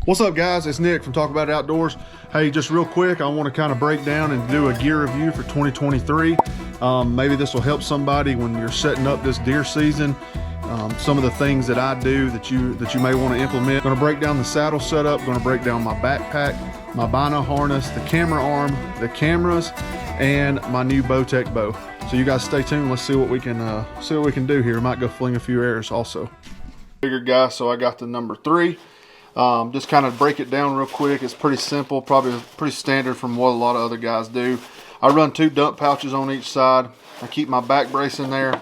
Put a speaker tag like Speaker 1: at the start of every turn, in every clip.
Speaker 1: What's up, guys? It's Nick from Talk About It Outdoors. Hey, just real quick, I want to kind of break down and do a gear review for 2023. Maybe this will help somebody when you're setting up this deer season. Some of the things that I do that you may want to implement. Going to break down the saddle setup. Going to break down my backpack, my bino harness, the camera arm, the cameras, and my new Bowtech bow. So you guys stay tuned. Let's see what we can do here. I might go fling a few arrows also. Bigger guy, so I got the number 3. Just kind of break it down real quick. It's pretty simple, probably pretty standard from what a lot of other guys do. I run 2 dump pouches on each side. I keep my back brace in there,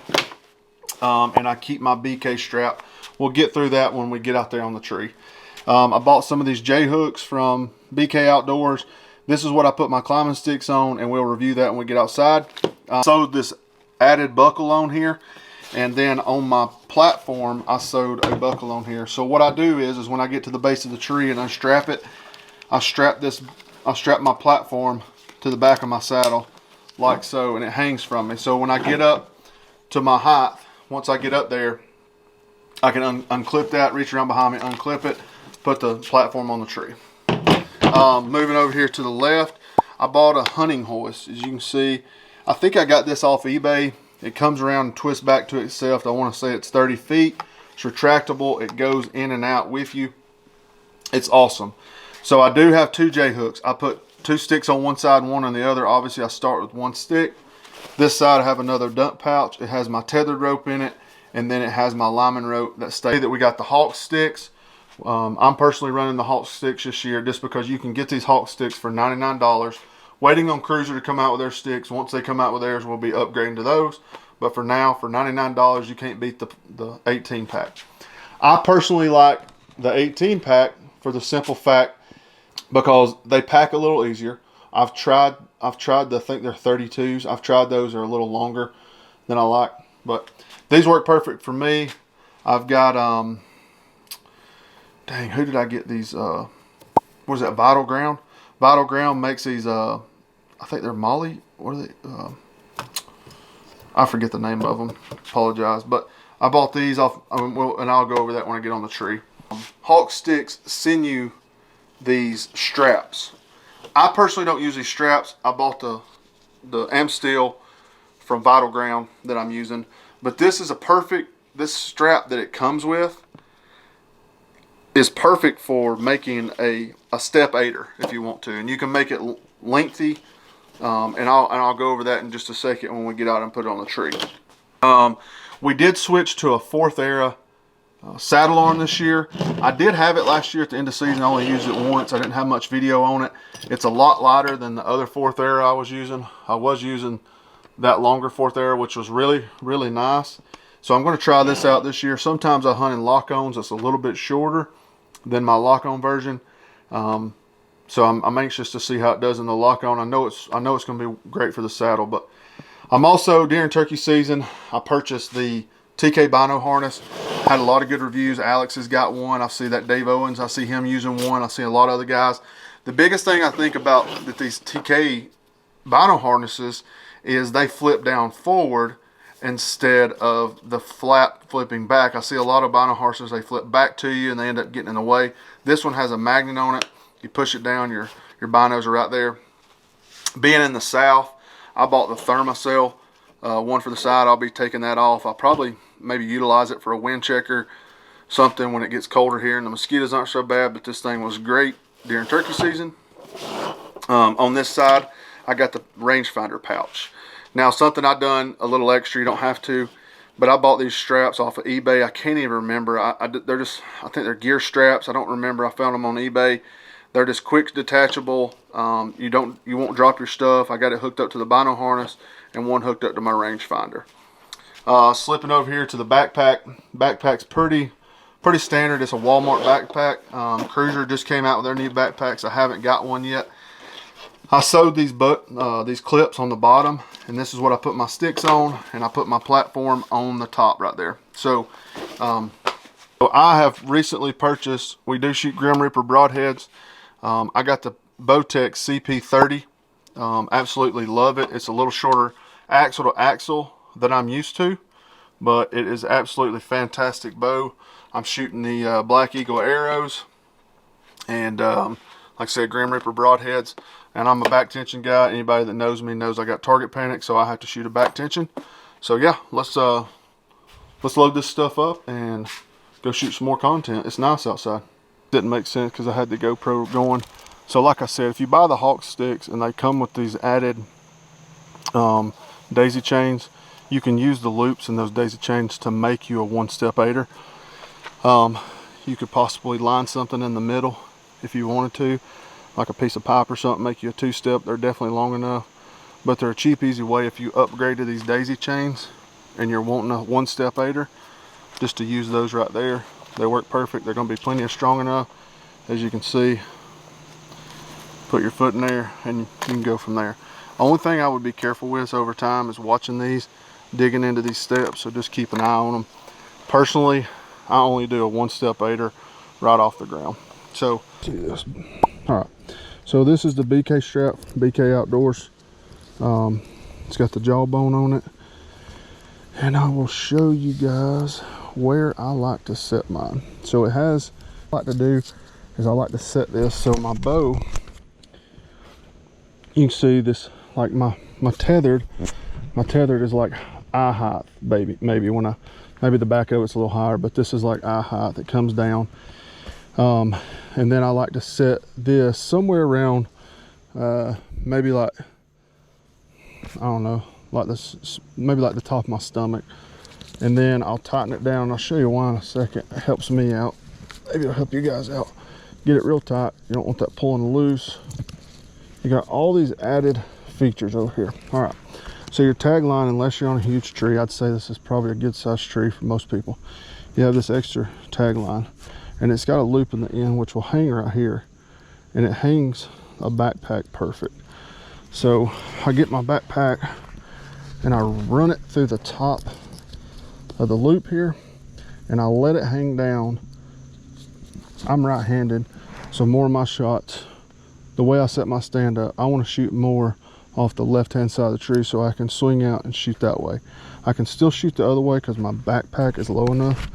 Speaker 1: and I keep my BK strap. We'll get through that when we get out there on the tree. I bought some of these J hooks from BK Outdoors. This is what I put my climbing sticks on, and we'll review that when we get outside. Sewed this added buckle on here. And then on my platform, I sewed a buckle on here. So what I do is when I get to the base of the tree and unstrap it, I strap my platform to the back of my saddle like so, and it hangs from me. So when I get up to my height, once I get up there, I can unclip that, reach around behind me, unclip it, put the platform on the tree. Moving over here to the left, I bought a hunting hoist. As you can see, I think I got this off eBay. It comes around and twists back to itself. I want to say it's 30 feet. It's retractable. It goes in and out with you. It's awesome. So I do have 2 J hooks. I put 2 sticks on one side and 1 on the other. Obviously, I start with 1 stick. This side I have another dump pouch. It has my tethered rope in it, and then it has my lineman rope that stays. That we got the Hawk sticks. I'm personally running the Hawk sticks this year just because you can get these Hawk sticks for $99. Waiting on Cruiser to come out with their sticks. Once they come out with theirs, we'll be upgrading to those. But for now, for $99, you can't beat the 18 pack. I personally like the 18 pack for the simple fact because they pack a little easier. I've tried I think they're 32s. I've tried those. They're a little longer than I like. But these work perfect for me. I've got, dang, who did I get these? What is that, Vital Ground? Vital Ground makes these, I think they're Molly. What are they? I forget the name of them. Apologize. But I bought these off, and I'll go over that when I get on the tree. Hawk sticks send you these straps. I personally don't use these straps. I bought the Amsteel from Vital Ground that I'm using. But this is this strap that it comes with is perfect for making a step aider if you want to. And you can make it lengthy. And I'll go over that in just a second when we get out and put it on the tree. We did switch to a 4th Era saddle arm this year. I did have it last year at the end of the season. I only used it once. I didn't have much video on it. It's a lot lighter than the other 4th Era I was using. I was using that longer 4th Era, which was really, really nice. So I'm going to try this out this year. Sometimes I hunt in lock-ons. It's a little bit shorter than my lock-on version. So I'm anxious to see how it does in the lock-on. I know it's going to be great for the saddle. But I'm also, during turkey season, I purchased the TK Bino harness. Had a lot of good reviews. Alex has got one. I see that Dave Owens, I see him using one. I see a lot of other guys. The biggest thing I think about these TK Bino harnesses is they flip down forward instead of the flap flipping back. I see a lot of bino harnesses, they flip back to you and they end up getting in the way. This one has a magnet on it. You push it down, your binos are right there. Being in the south, I bought the Thermacell one for the side. I'll be taking that off. I'll probably maybe utilize it for a wind checker, something when it gets colder here and the mosquitoes aren't so bad, but this thing was great during turkey season. On this side, I got the rangefinder pouch. Now, something I've done a little extra, you don't have to, but I bought these straps off of eBay. I can't even remember. I think they're gear straps. I don't remember. I found them on eBay. They're just quick detachable. You won't drop your stuff. I got it hooked up to the bino harness and one hooked up to my rangefinder. Slipping over here to the backpack. Backpack's pretty standard. It's a Walmart backpack. Cruiser just came out with their new backpacks. I haven't got one yet. I sewed these clips on the bottom, and this is what I put my sticks on, and I put my platform on the top right there. So I have recently purchased, we do shoot Grim Reaper broadheads. I got the Bowtech CP30. Absolutely love it. It's a little shorter axle to axle than I'm used to, but it is absolutely fantastic bow. I'm shooting the Black Eagle arrows. And like I said, Grim Reaper broadheads. And I'm a back tension guy. Anybody that knows me knows I got target panic, so I have to shoot a back tension. So yeah, let's load this stuff up and go shoot some more content. It's nice outside. Didn't make sense because I had the GoPro going. So like I said, if you buy the Hawk sticks and they come with these added daisy chains, you can use the loops in those daisy chains to make you a one-step aider. You could possibly line something in the middle if you wanted to, like a piece of pipe or something, make you a two-step. They're definitely long enough, but they're a cheap, easy way if you upgrade to these daisy chains and you're wanting a one-step aider, just to use those right there. They work perfect. They're going to be plenty of strong enough. As you can see, put your foot in there and you can go from there. Only thing I would be careful with over time is watching these, digging into these steps, so just keep an eye on them. Personally, I only do a one-step aider right off the ground. So, see this. All right, so this is the BK strap, BK Outdoors. It's got the jawbone on it. And I will show you guys where I like to set mine. So it has, what I like to do is I like to set this so my bow, you can see this, like my tethered is like eye height, maybe maybe the back of it's a little higher, but this is like eye height that comes down. And then I like to set this somewhere around maybe like, I don't know, like this, maybe like the top of my stomach. And then I'll tighten it down. I'll show you why in a second. It helps me out. Maybe it'll help you guys out. Get it real tight. You don't want that pulling loose. You got all these added features over here. All right, so your tag line, unless you're on a huge tree, I'd say this is probably a good sized tree for most people. You have this extra tag line, and it's got a loop in the end which will hang right here, and it hangs a backpack perfect. So I get my backpack and I run it through the top of the loop here, and I let it hang down. I'm right-handed, so more of my shots, the way I set my stand up, I want to shoot more off the left-hand side of the tree so I can swing out and shoot that way. I can still shoot the other way because my backpack is low enough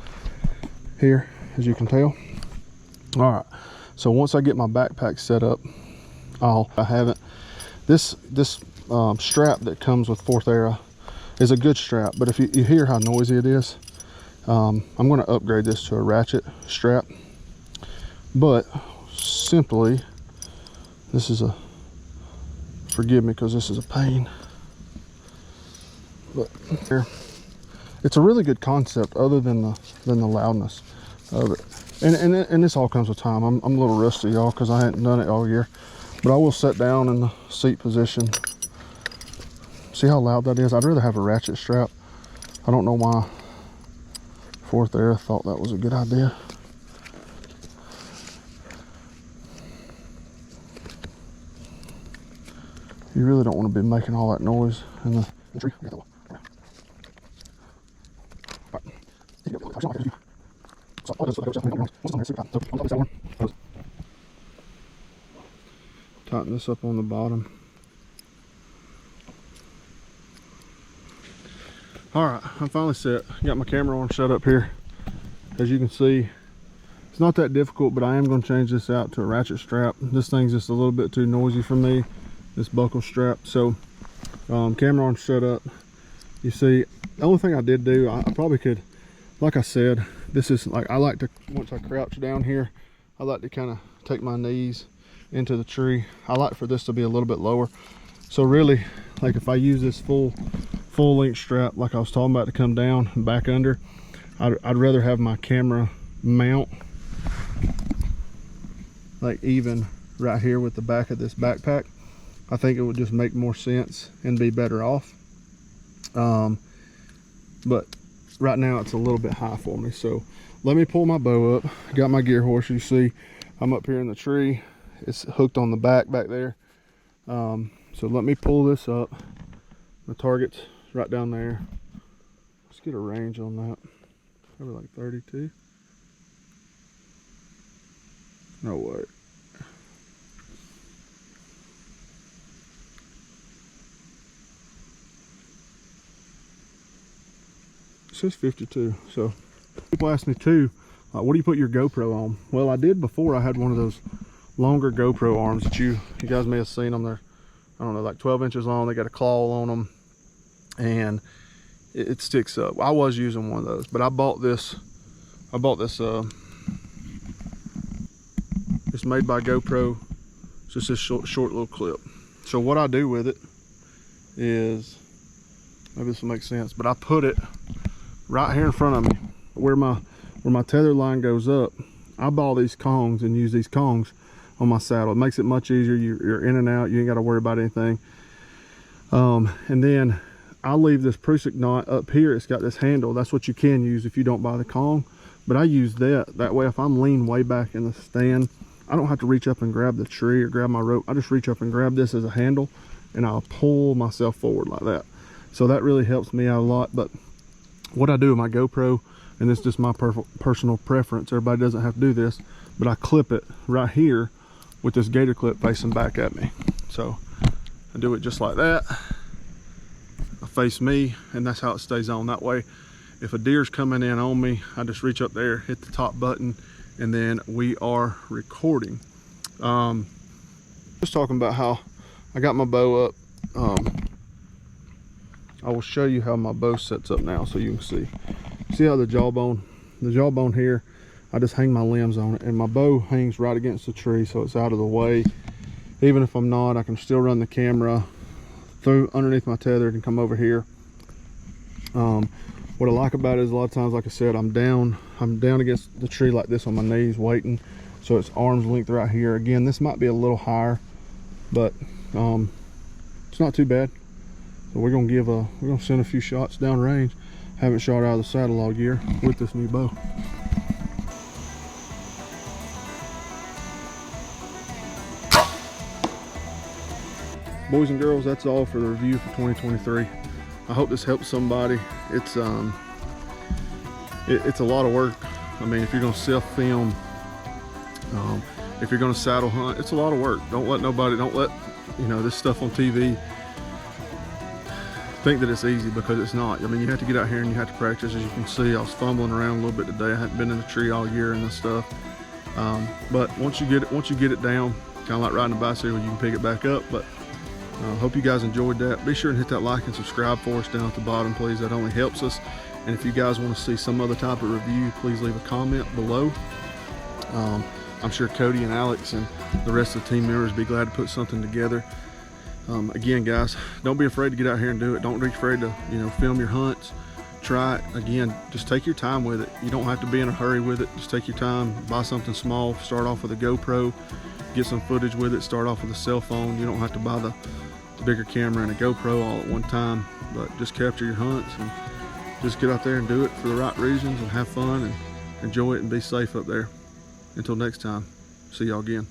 Speaker 1: here, as you can tell. All right, so once I get my backpack set up, I have it. This strap that comes with Fourth Arrow is a good strap, but if you hear how noisy it is, I'm going to upgrade this to a ratchet strap. But simply, this is a, forgive me because this is a pain, but here, it's a really good concept other than the loudness of it. And this all comes with time. I'm a little rusty, y'all, because I hadn't done it all year, but I will sit down in the seat position. See how loud that is? I'd rather have a ratchet strap. I don't know why Fourth Arrow thought that was a good idea. You really don't want to be making all that noise in the tree. Tighten this up on the bottom. All right, I'm finally set. Got my camera on shut up here. As you can see, it's not that difficult, but I am going to change this out to a ratchet strap. This thing's just a little bit too noisy for me, this buckle strap. So camera on shut up. You see, the only thing I did do, I probably could, like I said, this is like, I like to, once I crouch down here, I like to kind of take my knees into the tree. I like for this to be a little bit lower. So really, like if I use this full length strap like I was talking about to come down and back under, I'd rather have my camera mount like even right here with the back of this backpack. I think it would just make more sense and be better off. But right now it's a little bit high for me. So let me pull my bow up. Got my gear horse. You see I'm up here in the tree. It's hooked on the back there. So let me pull this up. The target's right down there. Let's get a range on that. Probably like 32. No way. It says 52. So people ask me too, What do you put your GoPro on? Well, I did before. I had one of those longer GoPro arms that you guys may have seen them. They're, I don't know, like 12 inches long. They got a claw on them, and it sticks up. I was using one of those, but I bought this. It's made by GoPro. It's just this short little clip. So what I do with it is, maybe this will make sense, but I put it right here in front of me where my tether line goes up. I bought these Kongs and use these Kongs on my saddle. It makes it much easier. You're in and out. You ain't got to worry about anything. And then I leave this Prusik knot up here. It's got this handle. That's what you can use if you don't buy the Kong. But I use that way. If I'm leaning way back in the stand, I don't have to reach up and grab the tree or grab my rope. I just reach up and grab this as a handle, and I'll pull myself forward like that. So that really helps me out a lot. But what I do with my GoPro, and this is just my personal preference, everybody doesn't have to do this, but I clip it right here with this gator clip facing back at me. So I do it just like that. I face me, and that's how it stays on. That way, if a deer's coming in on me, I just reach up there, hit the top button, and then we are recording. Just talking about how I got my bow up. I will show you how my bow sets up now so you can see. See how the jawbone here, I just hang my limbs on it, and my bow hangs right against the tree so it's out of the way. Even if I'm not, I can still run the camera through underneath my tether and come over here. What I like about it is a lot of times, like I said, I'm down against the tree like this on my knees waiting, so it's arm's length right here. Again, this might be a little higher, but it's not too bad. So we're gonna send a few shots down range. Haven't shot out of the saddle all year with this new bow. Boys and girls, that's all for the review for 2023. I hope this helps somebody. It's a lot of work. I mean, if you're gonna self-film, if you're gonna saddle hunt, it's a lot of work. Don't let this stuff on TV think that it's easy, because it's not. I mean, you have to get out here and you have to practice. As you can see, I was fumbling around a little bit today. I hadn't been in the tree all year and this stuff. But once you get it down, kind of like riding a bicycle, you can pick it back up. But hope you guys enjoyed that. Be sure and hit that like and subscribe for us down at the bottom, please. That only helps us. And if you guys want to see some other type of review, please leave a comment below. I'm sure Cody and Alex and the rest of the team members be glad to put something together. Again, guys, don't be afraid to get out here and do it. Don't be afraid to, film your hunts. Try it. Again, just take your time with it. You don't have to be in a hurry with it. Just take your time. Buy something small. Start off with a GoPro. Get some footage with it. Start off with a cell phone. You don't have to buy the bigger camera and a GoPro all at one time. But just capture your hunts and just get out there and do it for the right reasons and have fun and enjoy it and be safe up there. Until next time, see y'all again.